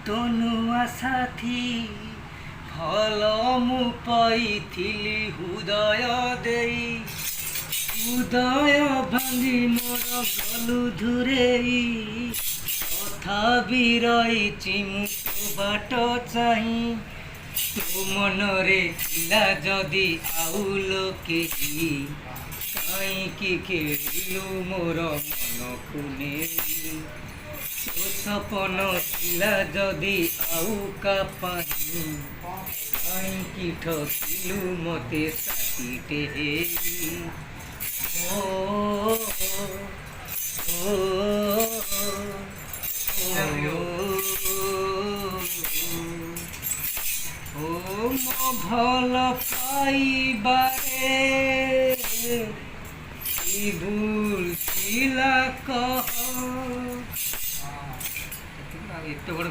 তনুয়া সাথী ভাল মু পাইଥିଲି হৃদয় দেই উদয় ভাঙি মোর গলু ধুরেই তথাপি রইছি মু তো বাଟ চাহি তো মନରେ ଥିଲା যদি ଆଉ କେହି କାହିଁକି ଖେଳିଲୁ ମୋର ମନକୁ ନେଇ ତୋ ସପନ ଥିଲା ଯଦି ଆଉ କା ପାଇଁ କାହିଁକି ଠକିଲୁ ମତେ ସାଥିଟେ ହେଇ ଓ ଓ ଓ ମୋ ଭଲ ପାଇବାରେ কি ভুল ছিল কহ এত বড়